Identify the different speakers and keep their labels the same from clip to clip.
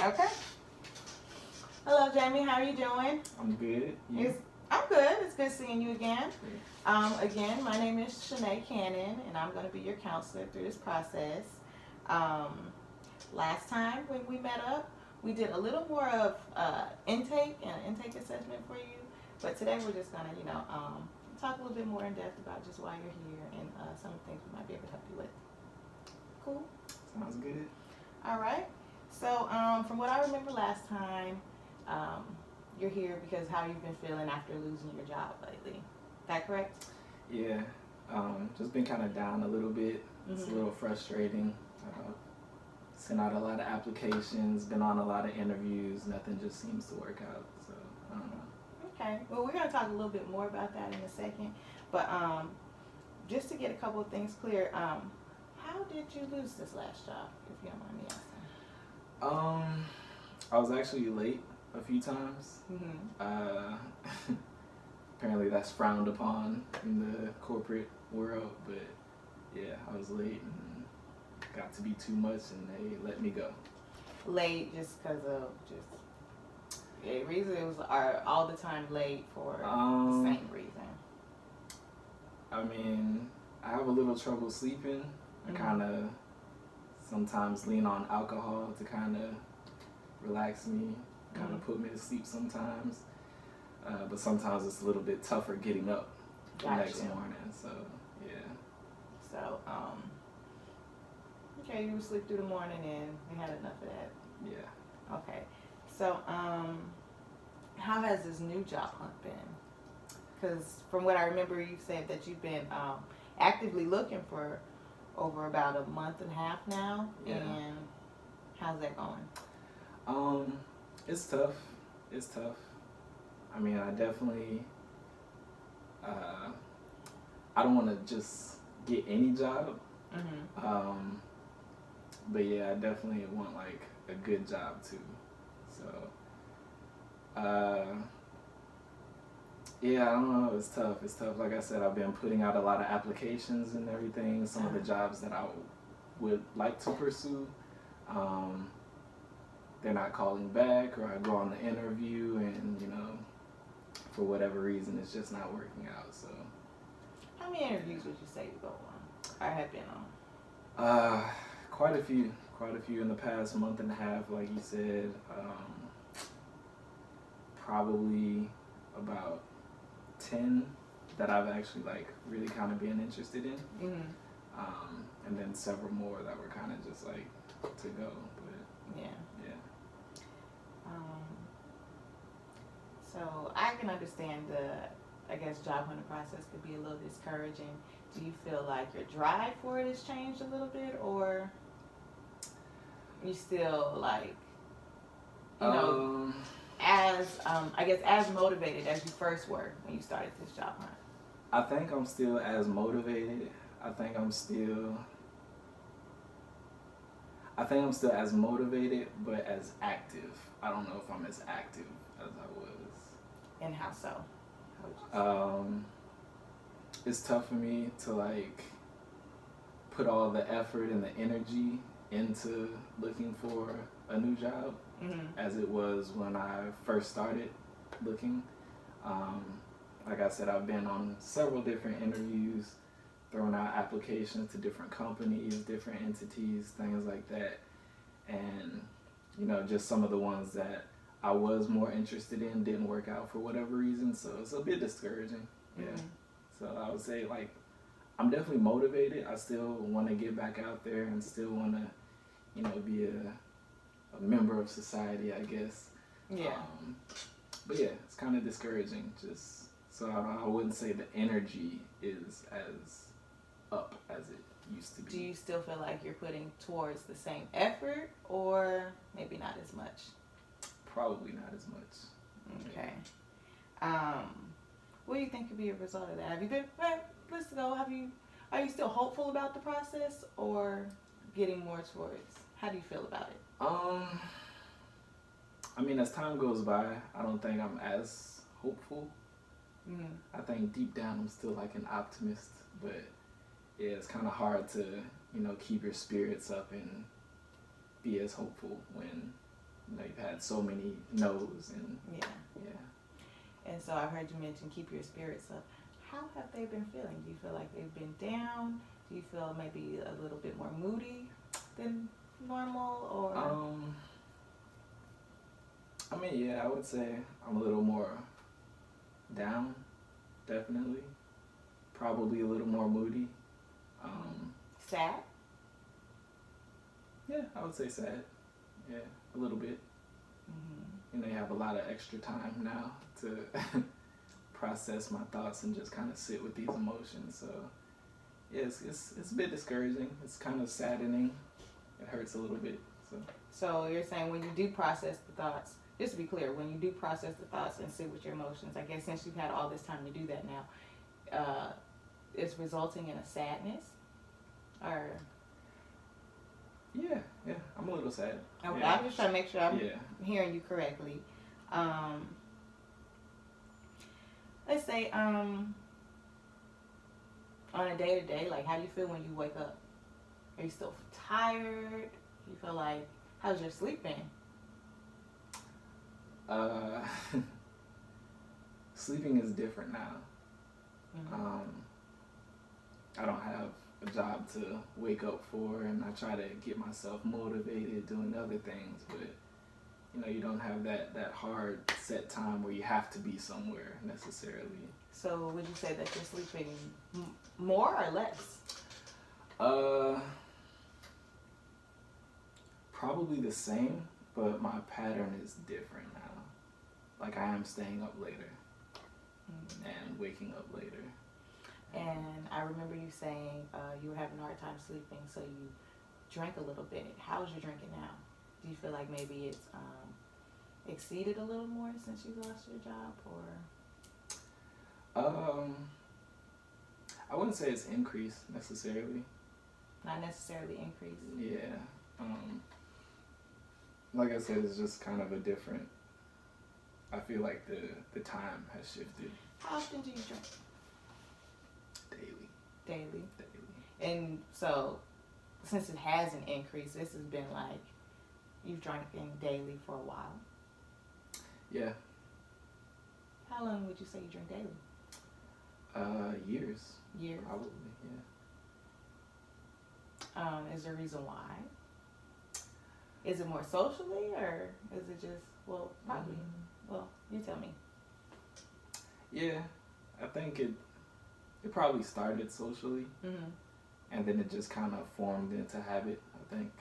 Speaker 1: Okay. Hello, Jamie. How are you doing?
Speaker 2: I'm good. You?
Speaker 1: I'm good. It's good seeing you again. Again, my name is Shanae Cannon, and I'm going to be your counselor through this process. Um, Last time when we met up, we did a little more of intake and intake assessment for you. But today we're just going to, talk a little bit more in depth about just why you're here and some of the things we might be able to help you with. Cool?
Speaker 2: Sounds good.
Speaker 1: All right. So, from what I remember last time, you're here because how you've been feeling after losing your job lately. Is that correct?
Speaker 2: Yeah. Just been kind of down a little bit. It's a little frustrating. Sent out a lot of applications, been on a lot of interviews. Nothing just seems to work out. So, I don't know.
Speaker 1: Okay. Well, we're going to talk a little bit more about that in a second. But just to get a couple of things clear, how did you lose this last job, if you don't mind me asking?
Speaker 2: I was actually late a few times. Apparently that's frowned upon in the corporate world, but yeah, I was late and got to be too much and they let me go.
Speaker 1: Late just because of a reason? It was all the time late for the same reason?
Speaker 2: I mean, I have a little trouble sleeping. I kind of sometimes lean on alcohol to kind of relax me, kind of put me to sleep sometimes. But sometimes it's a little bit tougher getting up the next morning. So, yeah.
Speaker 1: So, okay, you would sleep through the morning and we had enough of that.
Speaker 2: Yeah.
Speaker 1: Okay. So, how has this new job hunt been? Because from what I remember, you said that you've been actively looking for over about a month and a half now.
Speaker 2: Yeah.
Speaker 1: And how's that going?
Speaker 2: It's tough. It's tough. I mean, I definitely, I don't want to just get any job. But yeah, I definitely want like a good job too. So, yeah, I don't know. It's tough. It's tough. Like I said, I've been putting out a lot of applications and everything. Some of the jobs that I would like to pursue, they're not calling back, or I go on the interview and, for whatever reason, it's just not working out. So,
Speaker 1: how many interviews would you say you go on or have been on?
Speaker 2: Quite a few. Quite a few in the past month and a half, like you said. Probably about 10 that I've actually like really kind of been interested in. And then several more that were kind of just like to go. But yeah.
Speaker 1: So I can understand the, I guess, job hunting process could be a little discouraging. Do you feel like your drive for it has changed a little bit, or you still like, as I guess as motivated as you first were when you started this job hunt?
Speaker 2: I think I'm still as motivated. I think I'm still as motivated, but as active. I don't know if I'm as active as I was.
Speaker 1: And how so?
Speaker 2: It's tough for me to like put all the effort and the energy into looking for a new job as it was when I first started looking. Like I said, I've been on several different interviews, throwing out applications to different companies, different entities, things like that. And, just some of the ones that I was more interested in didn't work out for whatever reason. So it's a bit discouraging. Yeah. So I would say like, I'm definitely motivated. I still want to get back out there and still want to, be a member of society, I guess.
Speaker 1: Yeah.
Speaker 2: But yeah, it's kind of discouraging. Just so I wouldn't say the energy is as up as it used to be.
Speaker 1: Do you still feel like you're putting towards the same effort, or maybe not as much?
Speaker 2: Probably not as much.
Speaker 1: Okay. What do you think could be a result of that? Have you been? Let's go. Are you still hopeful about the process, or getting more towards? How do you feel about it?
Speaker 2: I mean, as time goes by, I don't think I'm as hopeful. I think deep down I'm still like an optimist, but yeah, it's kind of hard to keep your spirits up and be as hopeful when had so many no's and
Speaker 1: Yeah.
Speaker 2: yeah.
Speaker 1: And so I've heard you mention keep your spirits up. How have they been feeling? Do you feel like they've been down? Do you feel maybe a little bit more moody than normal, or?
Speaker 2: I mean, yeah, I would say I'm a little more down, definitely. Probably a little more moody.
Speaker 1: Sad?
Speaker 2: Yeah, I would say sad. Yeah, a little bit.
Speaker 1: Mm-hmm.
Speaker 2: You have a lot of extra time now to process my thoughts and just kind of sit with these emotions. So, yeah, it's a bit discouraging. It's kind of saddening. It hurts a little bit.
Speaker 1: So you're saying when you do process the thoughts, just to be clear, when you do process the thoughts and sit with your emotions, I guess since you've had all this time to do that now, it's resulting in a sadness? Or?
Speaker 2: Yeah, I'm a little sad.
Speaker 1: Okay,
Speaker 2: yeah.
Speaker 1: I'm just trying to make sure I'm hearing you correctly. Let's say on a day-to-day, like, how do you feel when you wake up? Are you still tired? Do you feel like, how's your sleep been?
Speaker 2: Sleeping is different now.
Speaker 1: Mm-hmm.
Speaker 2: I don't have a job to wake up for, and I try to get myself motivated doing other things, but you don't have that hard set time where you have to be somewhere necessarily.
Speaker 1: So would you say that you're sleeping more or less?
Speaker 2: Probably the same, but my pattern is different now. Like, I am staying up later and waking up later.
Speaker 1: And I remember you saying you were having a hard time sleeping, so you drank a little bit. How's your drinking now? Do you feel like maybe it's exceeded a little more since you lost your job, or?
Speaker 2: I wouldn't say it's increased necessarily.
Speaker 1: Not necessarily increased?
Speaker 2: Yeah. Like I said, it's just kind of a different, I feel like the time has shifted.
Speaker 1: How often do you drink? Daily? And so, since it hasn't increased, this has been like, you've drinking daily for a while?
Speaker 2: Yeah.
Speaker 1: How long would you say you drink daily?
Speaker 2: Years.
Speaker 1: Years?
Speaker 2: Probably, yeah.
Speaker 1: Is there a reason why? Is it more socially, or is it just, well, probably, well, you tell me.
Speaker 2: Yeah, I think it probably started socially, and then it just kind of formed into habit, I think.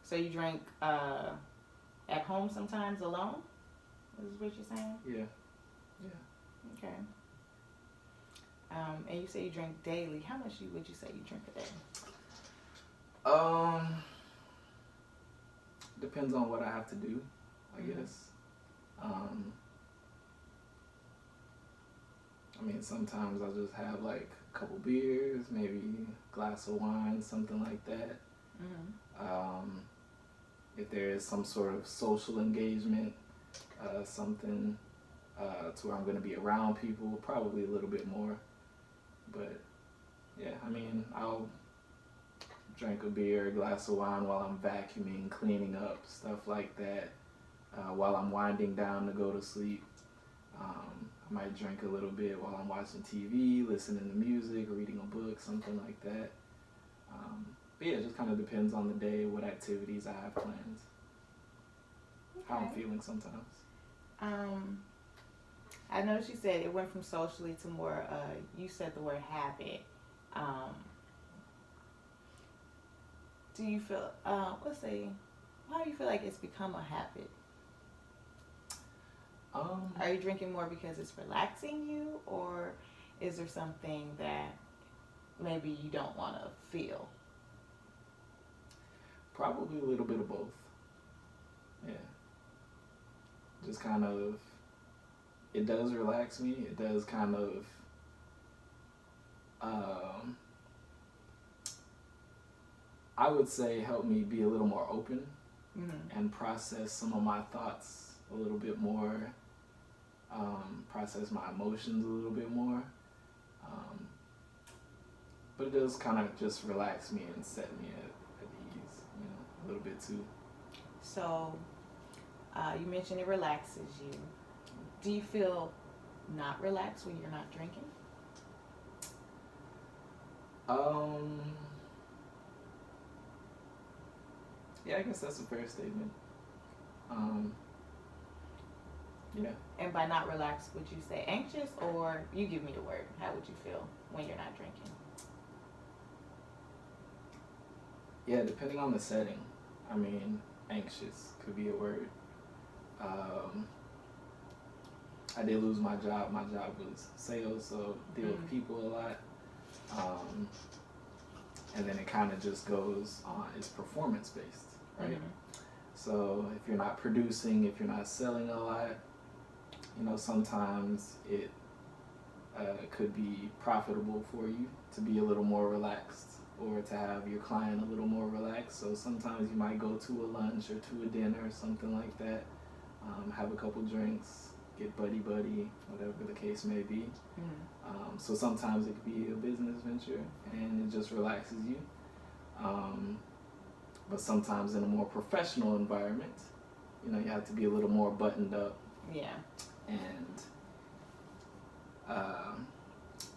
Speaker 1: So you drink at home sometimes alone? Is what you're saying?
Speaker 2: Yeah.
Speaker 1: Okay. And you say you drink daily. How much would you say you drink a day?
Speaker 2: Depends on what I have to do, I guess. I mean, sometimes I'll just have like a couple beers, maybe a glass of wine, something like that. If there is some sort of social engagement, something to where I'm going to be around people, probably a little bit more. But yeah, I mean, I'll drink a beer, a glass of wine while I'm vacuuming, cleaning up, stuff like that, while I'm winding down to go to sleep. I might drink a little bit while I'm watching TV, listening to music, reading a book, something like that. But yeah, it just kind of depends on the day, what activities I have planned, how I'm feeling sometimes.
Speaker 1: I noticed you said it went from socially to more, you said the word habit. Do you feel, let's say, how do you feel like it's become a habit? Are you drinking more because it's relaxing you, or is there something that maybe you don't want to feel?
Speaker 2: Probably a little bit of both. Yeah. Just kind of, it does relax me. It does kind of, I would say help me be a little more open and process some of my thoughts a little bit more, process my emotions a little bit more. But it does kind of just relax me and set me at ease, a little bit too.
Speaker 1: So, You mentioned it relaxes you. Do you feel not relaxed when you're not drinking?
Speaker 2: Yeah, I guess that's a fair statement. Yeah.
Speaker 1: And by not relaxed, would you say anxious, or you give me the word? How would you feel when you're not drinking?
Speaker 2: Yeah, depending on the setting. I mean, anxious could be a word. I did lose my job. My job was sales, so deal with people a lot. And then it kind of just goes on, it's performance based, right? So if you're not producing, if you're not selling a lot, sometimes it could be profitable for you to be a little more relaxed or to have your client a little more relaxed. So sometimes you might go to a lunch or to a dinner or something like that, have a couple drinks, get buddy, whatever the case may be. So sometimes it could be a business venture and it just relaxes you. But sometimes in a more professional environment, you have to be a little more buttoned up.
Speaker 1: Yeah.
Speaker 2: And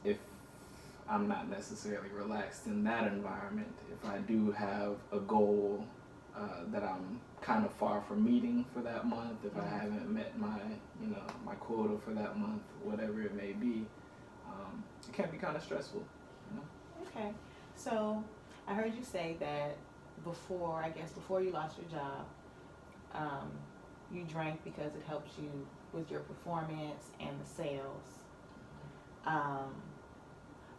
Speaker 2: if I'm not necessarily relaxed in that environment, if I do have a goal that I'm kind of far from meeting for that month, if I haven't met my quota for that month, whatever it may be, it can be kind of stressful.
Speaker 1: Okay. So I heard you say that before you lost your job, you drank because it helps you with your performance and the sales.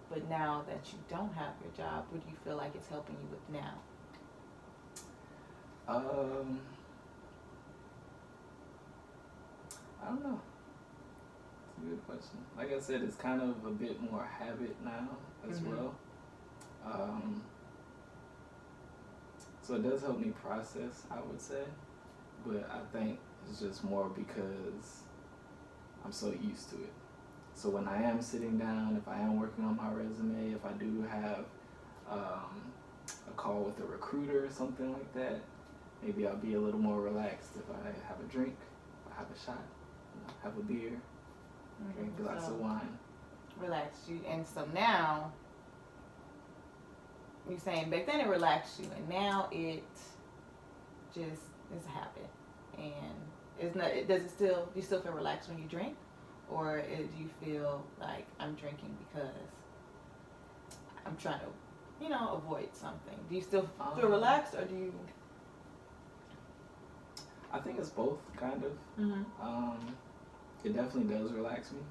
Speaker 1: But now that you don't have your job, what do you feel like it's helping you with now?
Speaker 2: I don't know. It's a good question. Like I said, it's kind of a bit more habit now as well. So it does help me process, I would say. But I think it's just more because I'm so used to it. So when I am sitting down, if I am working on my resume, if I do have a call with a recruiter or something like that, maybe I'll be a little more relaxed if I have a drink, if I have a shot, have a beer, drink a glass of wine.
Speaker 1: Relax you. And so now, you're saying back then it relaxed you, and now it just is a habit. And it's not. Do you still feel relaxed when you drink, or do you feel like I'm drinking because I'm trying to, avoid something? Do you still feel relaxed, or do you?
Speaker 2: I think it's both, kind of. It definitely does relax me,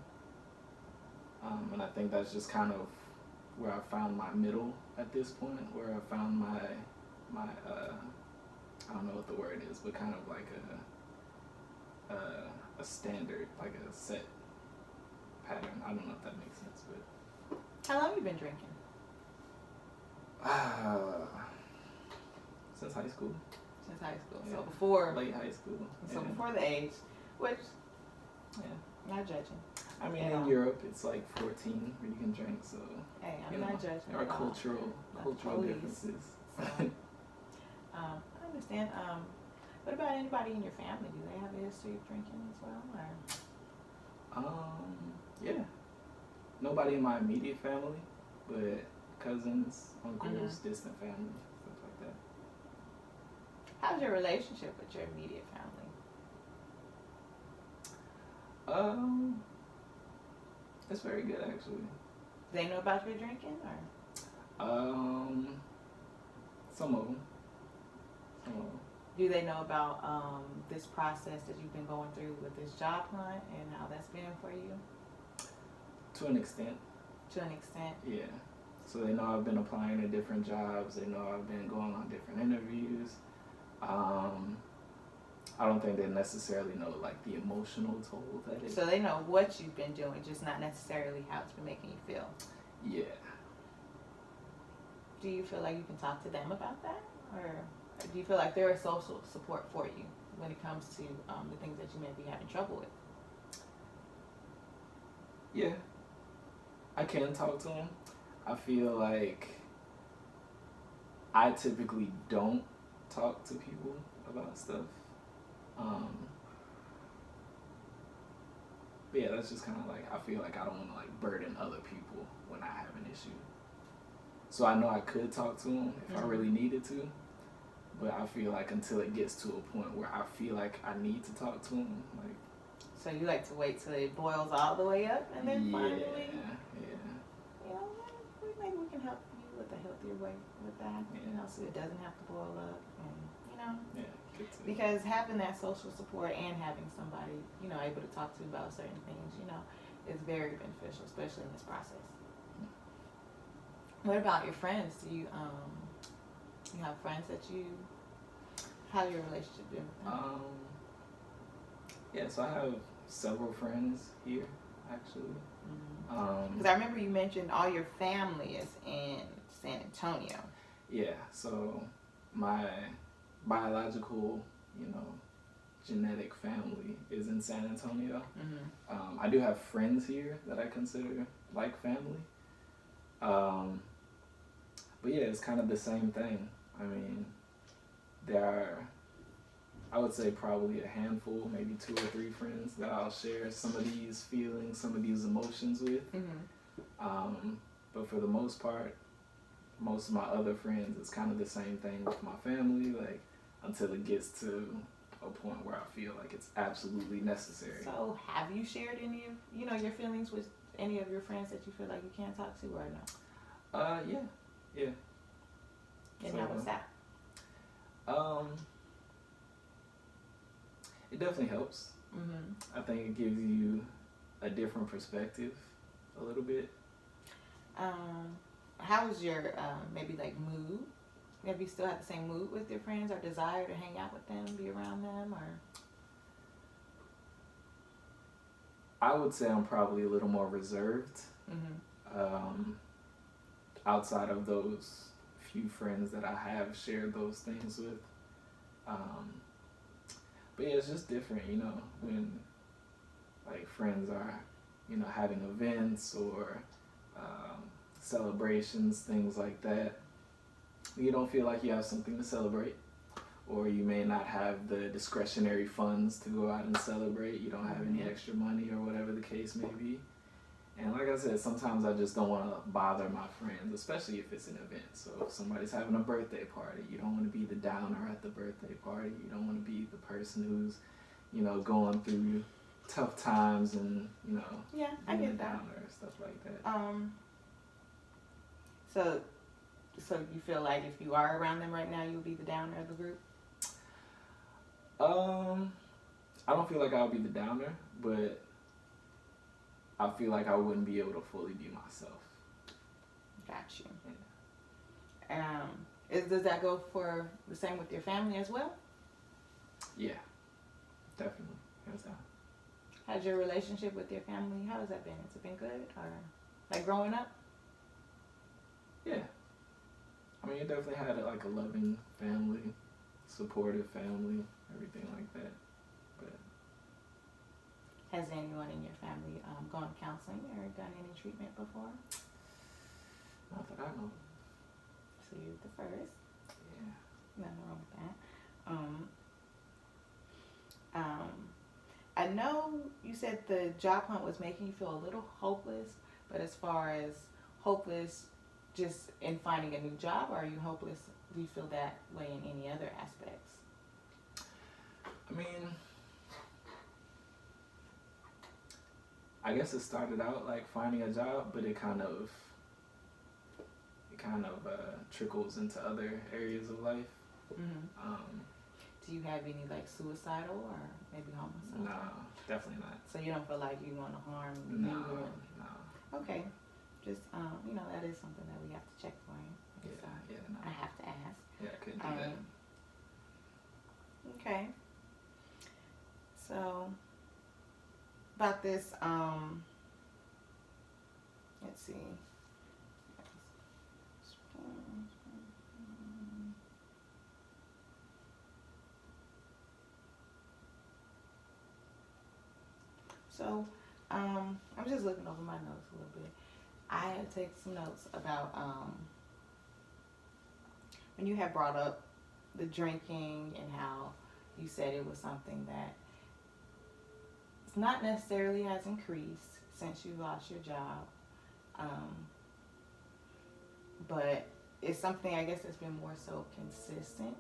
Speaker 2: and I think that's just kind of where I found my middle at this point, where I found my I don't know what the word is, but kind of like a standard, like a set pattern. I don't know if that makes sense, but.
Speaker 1: How long have you been drinking?
Speaker 2: Since high school.
Speaker 1: Since high school.
Speaker 2: Yeah.
Speaker 1: So before
Speaker 2: late high school.
Speaker 1: So before the age, which not judging.
Speaker 2: I mean, in Europe, it's like 14 where you can drink, so.
Speaker 1: Hey, I'm not judging.
Speaker 2: There are cultural differences.
Speaker 1: So, I understand. What about anybody in your family? Do they have a history of drinking as well, or?
Speaker 2: Yeah. Nobody in my immediate family, but cousins, uncles, distant family, stuff like that.
Speaker 1: How's your relationship with your immediate family?
Speaker 2: It's very good, actually.
Speaker 1: Do they know about your drinking, or?
Speaker 2: Some of them.
Speaker 1: Do they know about this process that you've been going through with this job hunt and how that's been for you?
Speaker 2: To an extent.
Speaker 1: To an extent?
Speaker 2: Yeah. So they know I've been applying to different jobs. They know I've been going on different interviews. I don't think they necessarily know like the emotional toll that it.
Speaker 1: So they know what you've been doing, just not necessarily how it's been making you feel.
Speaker 2: Yeah.
Speaker 1: Do you feel like you can talk to them about that, or do you feel like they're a social support for you when it comes to the things that you may be having trouble with?
Speaker 2: Yeah. I can talk to them. I feel like I typically don't talk to people about stuff. But yeah, that's just kind of like, I feel like I don't want to like burden other people when I have an issue. So I know I could talk to them if I really needed to, but I feel like until it gets to a point where I feel like I need to talk to them, like.
Speaker 1: So you like to wait till it boils all the way up and then finally. You know, maybe we can help you with a healthier way with that. You know, so it doesn't have to boil up, and you know. Because having that social support and having somebody, you know, able to talk to about certain things, you know, is very beneficial, especially in this process. What about your friends? Do you have friends that you, how your relationship been with them?
Speaker 2: Yeah, so I have several friends here, actually.
Speaker 1: Because I remember you mentioned all your family is in San Antonio.
Speaker 2: Yeah, so my biological, you know, genetic family is in San Antonio. I do have friends here that I consider like family. But yeah, it's kind of the same thing. I mean, there are, I would say probably a handful, maybe 2 or 3 friends that I'll share some of these feelings, some of these emotions with. But for the most part, most of my other friends, it's kind of the same thing with my family, like until it gets to a point where I feel like it's absolutely necessary.
Speaker 1: So have you shared any of, you know, your feelings with any of your friends that you feel like you can't talk to, or no?
Speaker 2: Yeah.
Speaker 1: And how was that?
Speaker 2: It definitely helps. I think it gives you a different perspective a little bit.
Speaker 1: How was your maybe like mood? Have you still had the same mood with your friends, or desire to hang out with them, be around them, or?
Speaker 2: I would say I'm probably a little more reserved. Outside of those few friends that I have shared those things with. But yeah, it's just different, you know, when like friends are, you know, having events or celebrations, things like that. You don't feel like you have something to celebrate, or you may not have the discretionary funds to go out and celebrate. You don't have any extra money or whatever the case may be. And like I said, sometimes I just don't want to bother my friends, especially if it's an event. So if somebody's having a birthday party, you don't want to be the downer at the birthday party. You don't want to be the person who's, you know, going through tough times and, you know,
Speaker 1: I get that.
Speaker 2: Downer and stuff like that.
Speaker 1: So you feel like if you are around them right now, you'll be the downer of the group?
Speaker 2: I don't feel like I'll be the downer, but I feel like I wouldn't be able to fully be myself.
Speaker 1: Got you. Yeah. Does that go for the same with your family as well?
Speaker 2: Yeah, definitely. Hands down.
Speaker 1: How's your relationship with your family? How has that been? Has it been good, or like growing up?
Speaker 2: Yeah. I mean, you definitely had like a loving family, supportive family, everything like that. But
Speaker 1: has anyone in your family gone to counseling or done any treatment before?
Speaker 2: Not that I know.
Speaker 1: So you're the first.
Speaker 2: Yeah.
Speaker 1: Nothing wrong with that. I know you said the job hunt was making you feel a little hopeless, but as far as hopeless just in finding a new job, or are you hopeless? Do you feel that way in any other aspects?
Speaker 2: I mean, I guess it started out like finding a job, but it kind of trickles into other areas of life.
Speaker 1: Do you have any like suicidal or maybe homicidal?
Speaker 2: No, definitely not.
Speaker 1: So you don't feel like you want to harm
Speaker 2: No,
Speaker 1: you?
Speaker 2: No.
Speaker 1: Okay. Just you know, that is something that we have to check for you.
Speaker 2: No.
Speaker 1: I have to ask.
Speaker 2: Yeah, I couldn't do that.
Speaker 1: Okay. So about this, let's see. So, I'm just looking over my notes a little bit. I had to take some notes about when you had brought up the drinking and how you said it was something that it's not necessarily has increased since you lost your job, but it's something I guess that's been more so consistent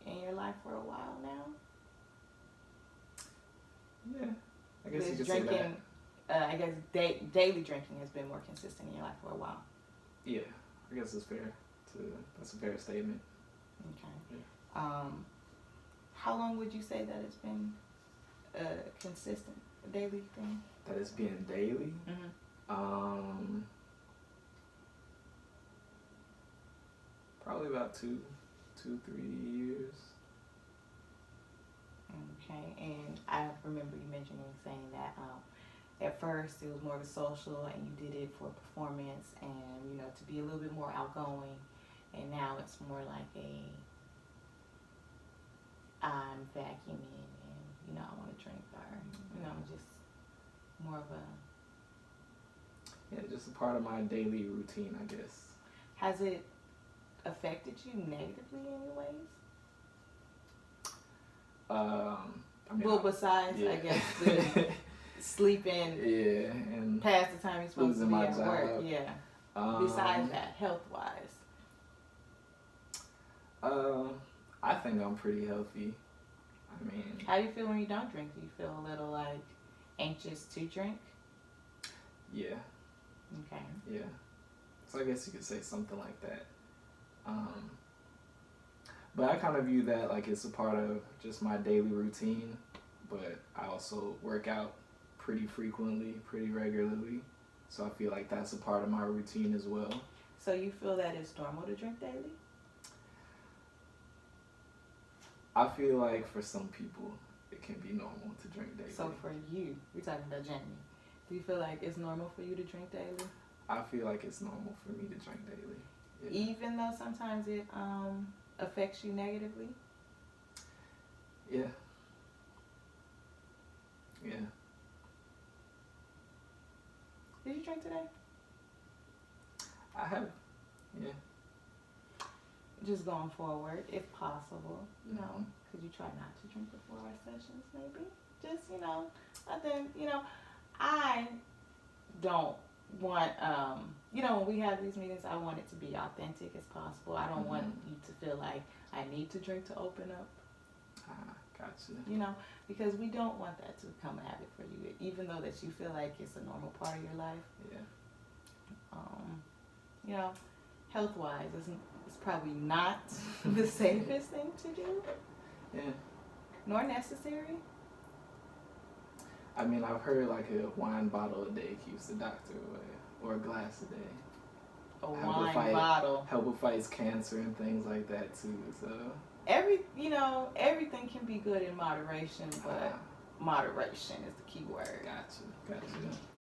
Speaker 1: in your life for a while now.
Speaker 2: Yeah, I guess you
Speaker 1: Because
Speaker 2: could say that.
Speaker 1: drinking, I guess daily drinking has been more consistent in your life for a while.
Speaker 2: Yeah, I guess it's fair. That's a fair statement.
Speaker 1: Okay.
Speaker 2: Yeah.
Speaker 1: How long would you say that it's been consistent, a daily thing?
Speaker 2: That it's being daily.
Speaker 1: Mm-hmm.
Speaker 2: Probably about 3 years.
Speaker 1: Okay, and I remember you mentioning saying that at first it was more of a social, and you did it for performance, and to be a little bit more outgoing, and now it's more like I'm vacuuming, and I want to drink, or just more of a.
Speaker 2: Yeah, just a part of my daily routine, I guess.
Speaker 1: Has it affected you negatively in any ways? Besides,
Speaker 2: yeah.
Speaker 1: I guess, the sleeping
Speaker 2: Yeah, and
Speaker 1: past the time you're supposed to be at
Speaker 2: job.
Speaker 1: work. Yeah. Besides that, health-wise.
Speaker 2: I think I'm pretty healthy. I mean,
Speaker 1: How do you feel when you don't drink? Do you feel a little anxious to drink?
Speaker 2: Yeah.
Speaker 1: Okay.
Speaker 2: Yeah. So I guess you could say something like that. But I kind of view that like it's a part of just my daily routine. But I also work out pretty frequently, pretty regularly. So I feel like that's a part of my routine as well.
Speaker 1: So you feel that it's normal to drink daily?
Speaker 2: I feel like for some people, it can be normal to drink daily.
Speaker 1: So for you, we're talking about Jamie. Do you feel like it's normal for you to drink daily?
Speaker 2: I feel like it's normal for me to drink daily. Yeah.
Speaker 1: Even though sometimes it affects you negatively?
Speaker 2: Yeah. Yeah.
Speaker 1: Did you drink today?
Speaker 2: I have. Yeah.
Speaker 1: Just going forward, if possible, could you try not to drink before our sessions, maybe? Just, nothing, I don't want, when we have these meetings, I want it to be authentic as possible. I don't want you to feel like I need to drink to open up.
Speaker 2: Gotcha.
Speaker 1: Because we don't want that to become a habit for you, even though that you feel like it's a normal part of your life.
Speaker 2: Yeah.
Speaker 1: Health-wise, it's probably not the safest thing to do.
Speaker 2: Yeah.
Speaker 1: Nor necessary.
Speaker 2: I mean, I've heard like a wine bottle a day keeps the doctor away, or a glass a day.
Speaker 1: A wine bottle.
Speaker 2: Help it fights cancer and things like that too. So
Speaker 1: everything can be good in moderation, but moderation is the key word.
Speaker 2: Gotcha.